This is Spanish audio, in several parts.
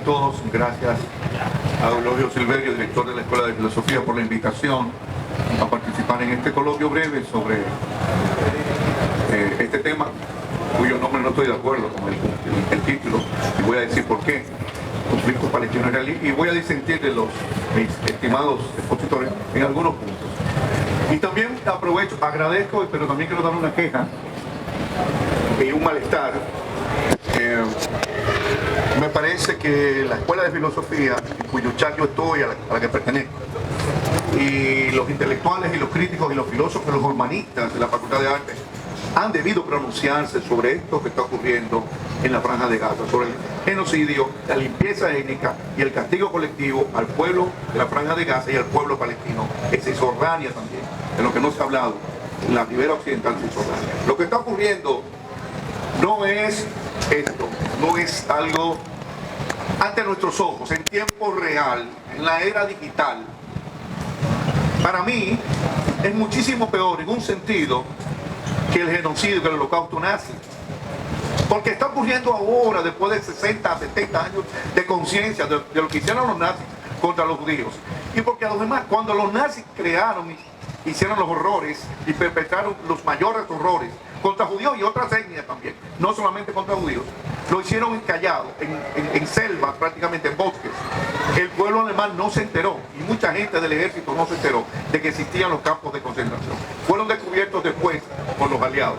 todos. Gracias a Eulogio Silverio, director de la Escuela de Filosofía, por la invitación a participar en este coloquio breve sobre este tema, cuyo nombre no estoy de acuerdo con el título, y voy a decir por qué. Conflicto palestino-israelí, y voy a disentir de mis estimados expositores en algunos puntos. Y también aprovecho, agradezco, pero también quiero dar una queja y un malestar. Me parece que la Escuela de Filosofía, en cuyo chat yo estoy, a la que pertenezco, y los intelectuales y los críticos y los filósofos, los humanistas de la Facultad de Artes, han debido pronunciarse sobre esto que está ocurriendo en la Franja de Gaza, sobre el genocidio, la limpieza étnica y el castigo colectivo al pueblo de la Franja de Gaza y al pueblo palestino, en Cisjordania también, de lo que no se ha hablado, en la ribera occidental de Cisjordania. Lo que está ocurriendo no es esto, no es algo ante nuestros ojos, en tiempo real, en la era digital. Para mí es muchísimo peor en un sentido que el genocidio, que el holocausto nazi. Porque está ocurriendo ahora, después de 60, 70 años de conciencia de lo que hicieron los nazis contra los judíos. Y porque a los demás, cuando los nazis crearon y hicieron los horrores y perpetraron los mayores horrores contra judíos y otras etnias también, no solamente contra judíos, lo hicieron encallado, en selvas, prácticamente en bosques. El pueblo alemán no se enteró, y mucha gente del ejército no se enteró de que existían los campos de concentración. Fueron descubiertos después por los aliados.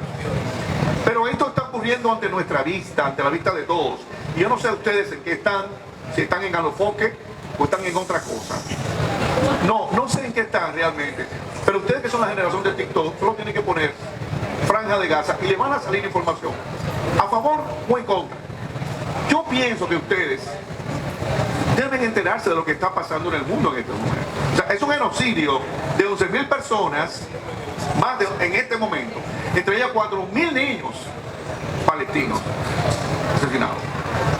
Pero esto está ocurriendo ante nuestra vista, ante la vista de todos. Y yo no sé ustedes en qué están, si están en Alofoque o están en otra cosa. No sé en qué están realmente. Pero ustedes que son la generación de TikTok, solo tienen que poner Franja de Gaza y le van a salir información a favor o en contra. Yo pienso que ustedes deben enterarse de lo que está pasando en el mundo en este momento. O sea, es un genocidio de 11.000 personas, más en este momento, entre ellas 4.000 niños palestinos asesinados.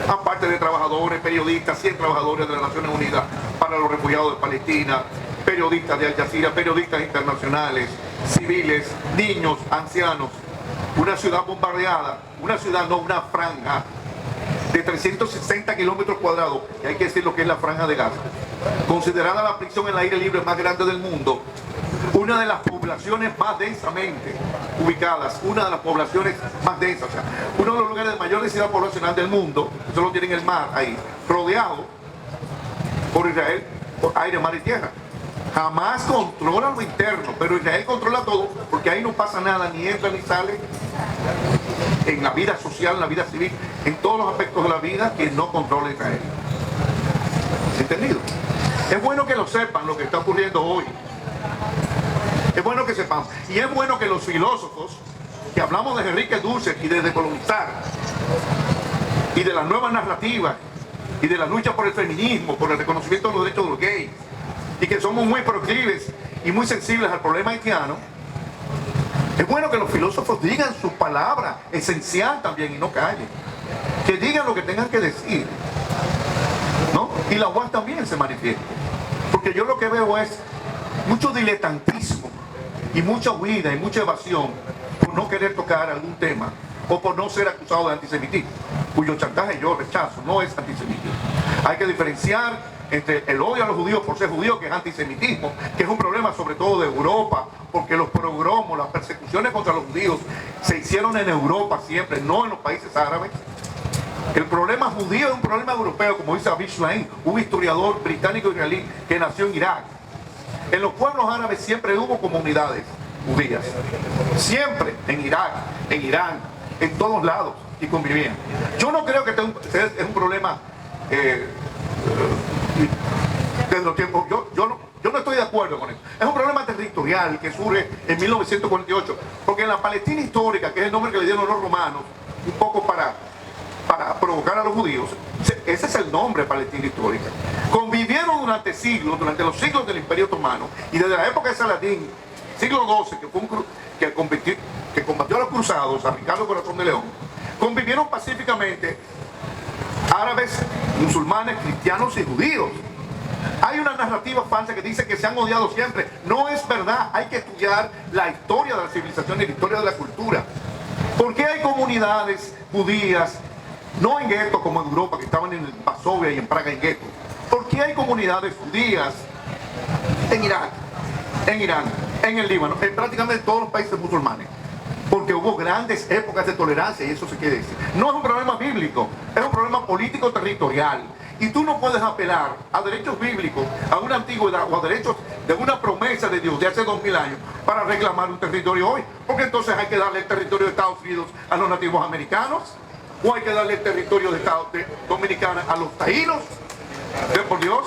Aparte de trabajadores, periodistas, 100 trabajadores de las Naciones Unidas para los refugiados de Palestina, periodistas de Al Jazeera, periodistas internacionales, civiles, niños, ancianos. Una ciudad bombardeada, una ciudad, no una franja, de 360 kilómetros cuadrados, y hay que decir lo que es la Franja de Gaza, considerada la prisión en el aire libre más grande del mundo, una de las poblaciones más densamente ubicadas, una de las poblaciones más densas, o sea, uno de los lugares de mayor densidad poblacional del mundo, solo tienen el mar ahí, rodeado por Israel, por aire, mar y tierra. Jamás controla lo interno, pero Israel controla todo, porque ahí no pasa nada, ni entra ni sale, en la vida social, en la vida civil, en todos los aspectos de la vida que no controla Israel. ¿Entendido? Es bueno que lo sepan, lo que está ocurriendo hoy. Es bueno que sepamos. Y es bueno que los filósofos, que hablamos de Enrique Dussel y de decolonizar, y de las nuevas narrativas, y de la lucha por el feminismo, por el reconocimiento de los derechos de los gays, y que somos muy proclives y muy sensibles al problema haitiano, es bueno que los filósofos digan su palabra esencial también y no callen. Que digan lo que tengan que decir, ¿no? Y la UAS también se manifiesta. Porque yo lo que veo es mucho diletantismo y mucha huida y mucha evasión por no querer tocar algún tema o por no ser acusado de antisemitismo, cuyo chantaje yo rechazo, no es antisemitismo. Hay que diferenciar entre el odio a los judíos por ser judíos, que es antisemitismo, que es un problema sobre todo de Europa, porque los pogromos, las persecuciones contra los judíos se hicieron en Europa siempre, no en los países árabes. El problema judío es un problema europeo, como dice Avi Shlaim, un historiador británico-israelí que nació en Irak. En los pueblos árabes siempre hubo comunidades judías, siempre, en Irak, en Irán, en todos lados, y convivían. Yo no creo que es un problema desde los tiempos, yo no estoy de acuerdo con eso. Es un problema territorial que surge en 1948, porque en la Palestina histórica, que es el nombre que le dieron los romanos, un poco para provocar a los judíos, ese es el nombre, Palestina histórica. Convivieron durante siglos, durante los siglos del Imperio Otomano, y desde la época de Saladín, siglo XII, que combatió a los cruzados, a Ricardo Corazón de León, convivieron pacíficamente árabes, musulmanes, cristianos y judíos. Hay una narrativa falsa que dice que se han odiado siempre. No es verdad. Hay que estudiar la historia de la civilización y la historia de la cultura. ¿Por qué hay comunidades judías no en guetos como en Europa, que estaban en Varsovia y en Praga en guetos. ¿Por qué hay comunidades judías en Irak, en Irán, en el Líbano, en prácticamente todos los países musulmanes? Porque hubo grandes épocas de tolerancia y eso se quiere decir. No es un problema bíblico, es un problema político territorial. Y tú no puedes apelar a derechos bíblicos, a una antigüedad o a derechos de una promesa de Dios de hace 2000 años para reclamar un territorio hoy. Porque entonces hay que darle el territorio de Estados Unidos a los nativos americanos, o hay que darle el territorio de Dominicana a los taínos. Por Dios.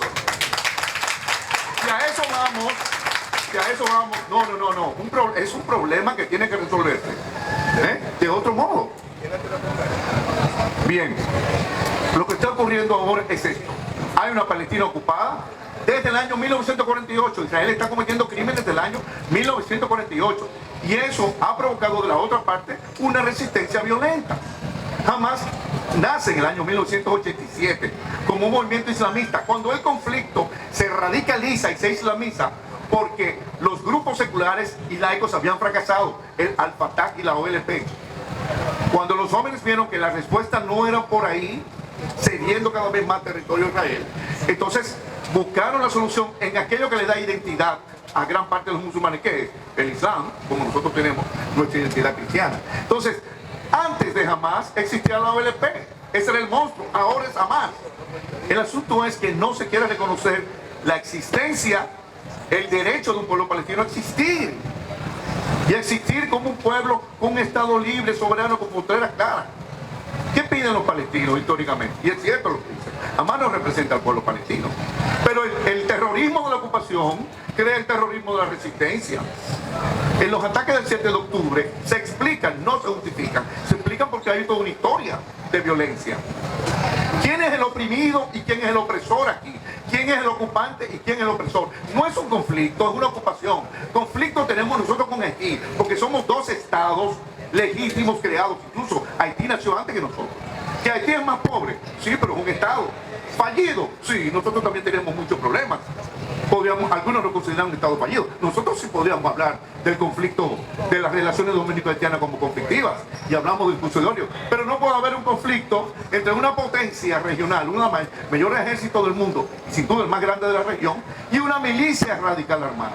Y a eso vamos. No. Es un problema que tiene que resolverse. De otro modo. Bien. Lo que está ocurriendo ahora es esto. Hay una Palestina ocupada desde el año 1948. Israel está cometiendo crímenes desde el año 1948. Y eso ha provocado de la otra parte una resistencia violenta. Hamas nace en el año 1987 como un movimiento islamista. Cuando el conflicto se radicaliza y se islamiza porque los grupos seculares y laicos habían fracasado, el Al-Fatah y la OLP. Cuando los jóvenes vieron que la respuesta no era por ahí, cediendo cada vez más territorio a Israel, entonces buscaron la solución en aquello que le da identidad a gran parte de los musulmanes, que es el Islam, como nosotros tenemos nuestra identidad cristiana. Entonces, antes de Hamas existía la OLP, ese era el monstruo, ahora es Hamas. El asunto es que no se quiere reconocer la existencia, el derecho de un pueblo palestino a existir. Y a existir como un pueblo, con un Estado libre, soberano, con fronteras claras. ¿Qué piden los palestinos históricamente? Y es cierto lo que dicen. Hamas no representa al pueblo palestino. Pero el terrorismo de la ocupación crea el terrorismo de la resistencia. En los ataques del 7 de octubre se explican, no se justifican. Se explican porque hay toda una historia de violencia. ¿Quién es el oprimido y quién es el opresor aquí? ¿Quién es el ocupante y quién es el opresor? No es un conflicto, es una ocupación. Conflicto tenemos nosotros con Haití, porque somos dos estados legítimos creados. Incluso Haití nació antes que nosotros. ¿Que Haití es más pobre? Sí, pero es un estado fallido. Sí, nosotros también tenemos muchos problemas. Algunos lo consideran un estado fallido. Nosotros sí podríamos hablar del conflicto de las relaciones dominico-haitianas como conflictivas, y hablamos del fusilatorio. Pero no puede haber un conflicto entre una potencia regional, una mayor ejército del mundo, y sin duda el más grande de la región, y una milicia radical armada.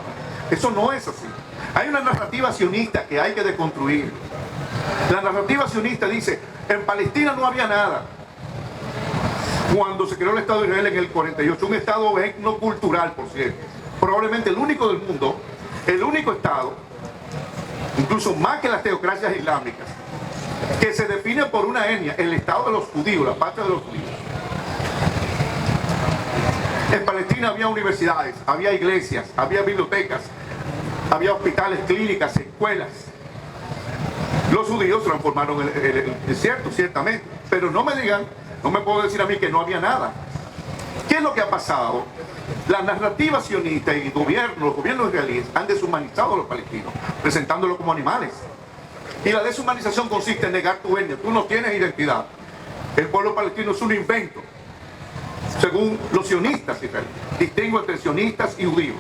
Eso no es así. Hay una narrativa sionista que hay que deconstruir. La narrativa sionista dice, en Palestina no había nada. Cuando se creó el Estado de Israel en el 48, un Estado etnocultural, por cierto, probablemente el único del mundo, el único Estado, incluso más que las teocracias islámicas, que se define por una etnia, el Estado de los judíos, la patria de los judíos. En Palestina había universidades, había iglesias, había bibliotecas, había hospitales, clínicas, escuelas. Los judíos transformaron el desierto, ciertamente, pero no me digan, no me puedo decir a mí que no había nada. ¿Qué es lo que ha pasado? La narrativa sionista y los gobiernos israelíes han deshumanizado a los palestinos, presentándolos como animales. Y la deshumanización consiste en negar tu etnia. Tú no tienes identidad. El pueblo palestino es un invento, según los sionistas israelíes. Distingo entre sionistas y judíos.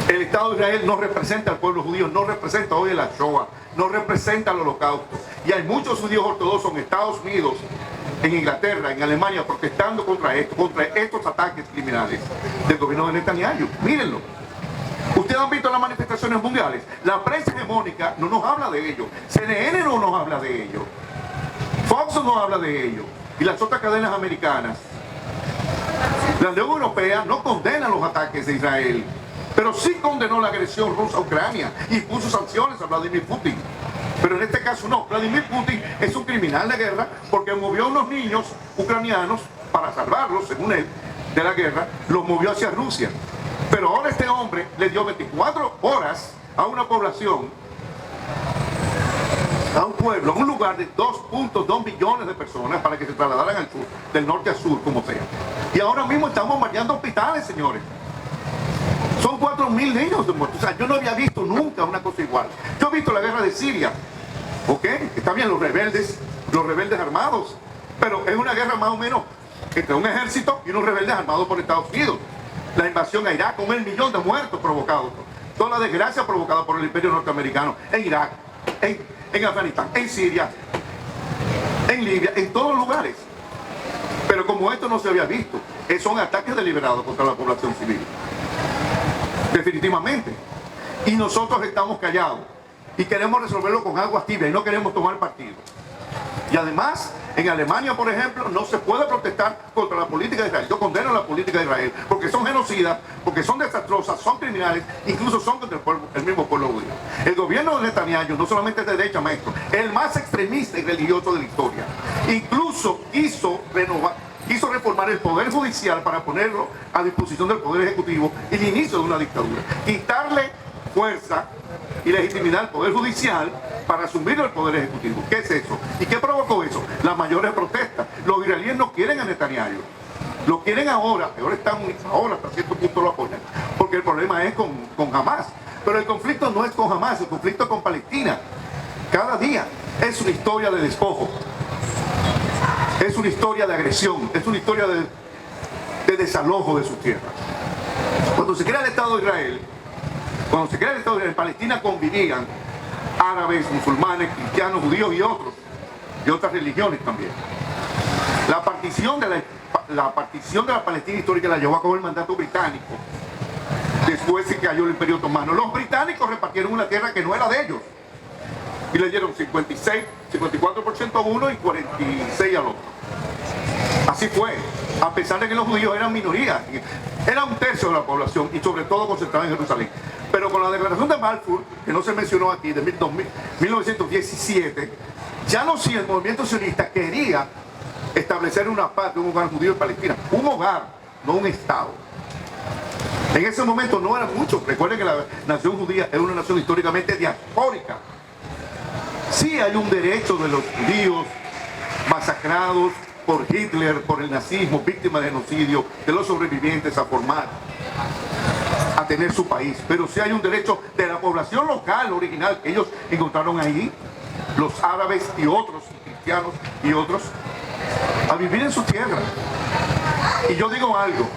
El Estado de Israel no representa al pueblo judío, no representa hoy la Shoah, no representa el Holocausto. Y hay muchos judíos ortodoxos en Estados Unidos, en Inglaterra, en Alemania, protestando contra estos ataques criminales del gobierno de Netanyahu. Mírenlo. Ustedes han visto las manifestaciones mundiales. La prensa hegemónica no nos habla de ello. CNN no nos habla de ello. Fox no nos habla de ello. Y las otras cadenas americanas. La Unión Europea no condena los ataques de Israel, pero sí condenó la agresión rusa a Ucrania y puso sanciones a Vladimir Putin. Pero en este caso no. Vladimir Putin es un criminal de guerra porque movió a unos niños ucranianos para salvarlos, según él, de la guerra, los movió hacia Rusia. Pero ahora este hombre le dio 24 horas a una población, a un pueblo, a un lugar de 2.2 millones de personas para que se trasladaran al sur, del norte a sur, como sea. Y ahora mismo estamos bombardeando hospitales, señores. Son 4.000 niños muertos. O sea, yo no había visto nunca una cosa igual. Yo he visto la guerra de Siria. ¿Ok? Está bien, los rebeldes armados. Pero es una guerra más o menos entre un ejército y unos rebeldes armados por Estados Unidos. La invasión a Irak con 1.000.000 de muertos provocados. Toda la desgracia provocada por el imperio norteamericano en Irak, en Afganistán, en Siria. en Libia, en todos los lugares. Pero como esto no se había visto, son ataques deliberados contra la población civil. Definitivamente. Y nosotros estamos callados y queremos resolverlo con aguas tibias y no queremos tomar partido. Y además, en Alemania, por ejemplo, no se puede protestar contra la política de Israel. Yo condeno la política de Israel porque son genocidas, porque son desastrosas, son criminales, incluso son contra el mismo pueblo judío. El gobierno de Netanyahu no solamente es de derecha, maestro, es el más extremista y religioso de la historia. Incluso quiso reformar el Poder Judicial para ponerlo a disposición del Poder Ejecutivo y el inicio de una dictadura. Quitarle fuerza y legitimidad al Poder Judicial para asumir el Poder Ejecutivo. ¿Qué es eso? ¿Y qué provocó eso? Las mayores protestas. Los israelíes no quieren a Netanyahu. Lo quieren ahora hasta cierto punto lo apoyan, porque el problema es con Hamas. Pero el conflicto no es con Hamas, el conflicto es con Palestina. Cada día es una historia de despojo. Es una historia de agresión, es una historia de desalojo de sus tierras. Cuando se crea el Estado de Israel, en Palestina convivían árabes, musulmanes, cristianos, judíos y otros, y otras religiones también. La partición de la Palestina histórica la llevó a cabo el mandato británico. Después se cayó el Imperio Otomano. Los británicos repartieron una tierra que no era de ellos. Y le dieron 54% a uno y 46% al otro. Así fue, a pesar de que los judíos eran minoría, era un tercio de la población y sobre todo concentrada en Jerusalén. Pero con la declaración de Balfour, que no se mencionó aquí, de 1917, ya no si el movimiento sionista quería establecer una paz de un hogar judío en Palestina, un hogar, no un Estado. En ese momento no eran muchos. Recuerden que la nación judía es una nación históricamente diaspórica. Sí hay un derecho de los judíos masacrados por Hitler, por el nazismo, víctimas de genocidio, de los sobrevivientes a formar, a tener su país. Pero sí hay un derecho de la población local, original, que ellos encontraron ahí, los árabes y otros, cristianos y otros, a vivir en su tierra. Y yo digo algo.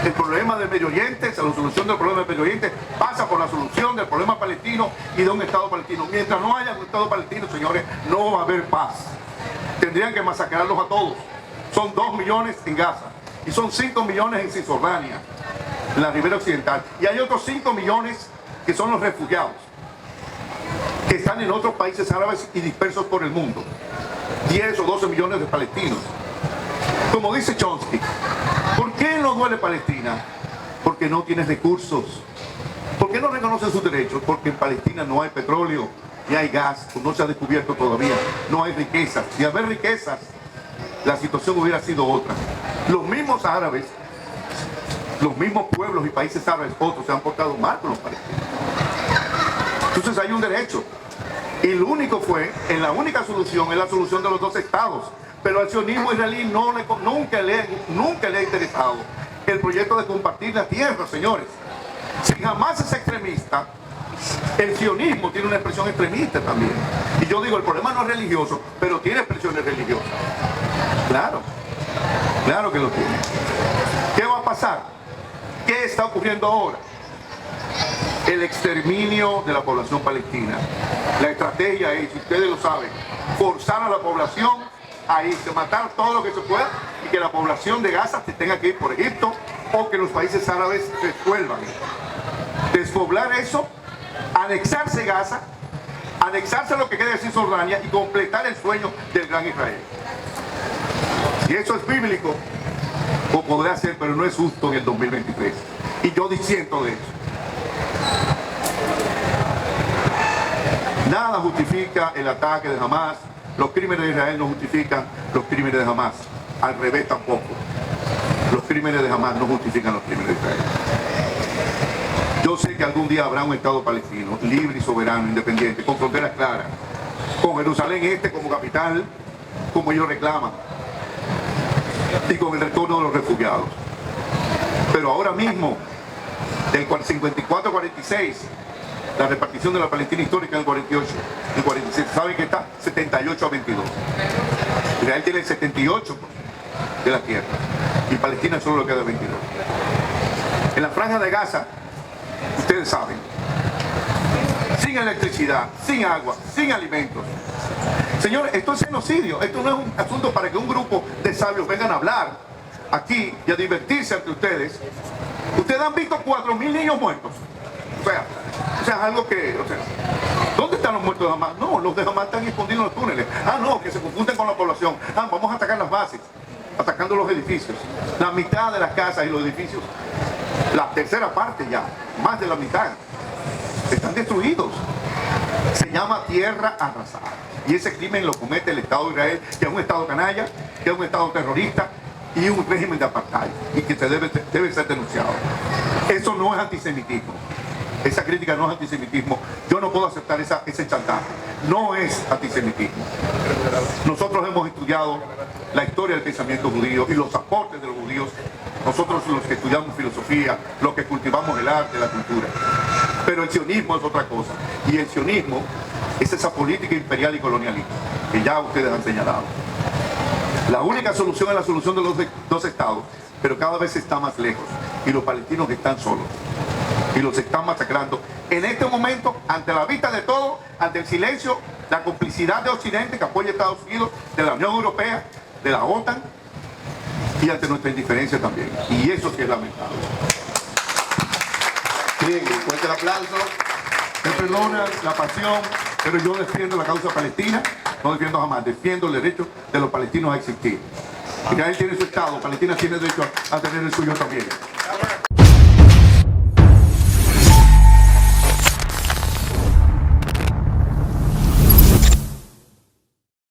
El problema del Medio Oriente, la solución del problema del Medio Oriente pasa por la solución del problema palestino y de un Estado palestino. Mientras no haya un Estado palestino, señores, no va a haber paz. Tendrían que masacrarlos a todos. Son 2 millones en Gaza y son 5 millones en Cisjordania, en la ribera occidental. Y hay otros 5 millones que son los refugiados, que están en otros países árabes y dispersos por el mundo. 10 o 12 millones de palestinos. Como dice Chomsky, ¿por qué no duele Palestina? Porque no tiene recursos. ¿Por qué no reconocen sus derechos? Porque en Palestina no hay petróleo, ni hay gas, no se ha descubierto todavía, no hay riquezas. Si haber riquezas, la situación hubiera sido otra. Los mismos árabes, los mismos pueblos y países árabes, otros se han portado mal con los palestinos. Entonces hay un derecho. Y lo único la única solución es la solución de los dos estados. Pero al sionismo israelí nunca le ha interesado el proyecto de compartir la tierra, señores. Si jamás es extremista, el sionismo tiene una expresión extremista también. Y yo digo, el problema no es religioso, pero tiene expresiones religiosas. Claro, claro que lo tiene. ¿Qué va a pasar? ¿Qué está ocurriendo ahora? El exterminio de la población palestina. La estrategia es, si ustedes lo saben, forzar a la población a irse, matar todo lo que se pueda y que la población de Gaza se tenga que ir por Egipto o que los países árabes resuelvan. Despoblar eso, anexarse Gaza, anexarse lo que quede de Cisjordania y completar el sueño del gran Israel. Si eso es bíblico, lo podrá hacer, pero no es justo en el 2023. Y yo disiento de eso. Nada justifica el ataque de Hamas. Los crímenes de Israel no justifican los crímenes de Hamas. Al revés tampoco. Los crímenes de Hamas no justifican los crímenes de Israel. Yo sé que algún día habrá un Estado palestino, libre y soberano, independiente, con fronteras claras, con Jerusalén Este como capital, como ellos reclaman, y con el retorno de los refugiados. Pero ahora mismo, del 54-46, la repartición de la Palestina histórica en el 48, en el 47, ¿saben que está? 78-22. Israel tiene el 78% de la tierra y Palestina solo le queda 22. En la franja de Gaza, ustedes saben, sin electricidad, sin agua, sin alimentos, Señores, esto es genocidio. Esto no es un asunto para que un grupo de sabios vengan a hablar aquí y a divertirse ante ustedes. Ustedes han visto 4.000 niños muertos. O sea, es algo que... ¿dónde están los muertos de Hamas? No, los de Hamas están escondidos en los túneles. Ah, no, que se confunden con la población. Ah, vamos a atacar las bases, atacando los edificios. La mitad de las casas y los edificios, la tercera parte ya, más de la mitad, están destruidos. Se llama tierra arrasada. Y ese crimen lo comete el Estado de Israel, que es un Estado canalla, que es un Estado terrorista y un régimen de apartheid, y que se debe ser denunciado. Eso no es antisemitismo. Esa crítica no es antisemitismo. Yo no puedo aceptar ese chantaje. No es antisemitismo. Nosotros hemos estudiado la historia del pensamiento judío y los aportes de los judíos. Nosotros los que estudiamos filosofía, los que cultivamos el arte, la cultura. Pero el sionismo es otra cosa. Y el sionismo es esa política imperial y colonialista que ya ustedes han señalado. La única solución es la solución de los dos estados, pero cada vez está más lejos. Y los palestinos están solos. Y los están masacrando. En este momento, ante la vista de todo, ante el silencio, la complicidad de Occidente que apoya a Estados Unidos, de la Unión Europea, de la OTAN, y ante nuestra indiferencia también. Y eso sí es lamentable. Bien, fuerte el aplauso. Me perdona la pasión, pero yo defiendo la causa palestina, no defiendo jamás, defiendo el derecho de los palestinos a existir. Israel tiene su Estado, Palestina tiene derecho a tener el suyo también.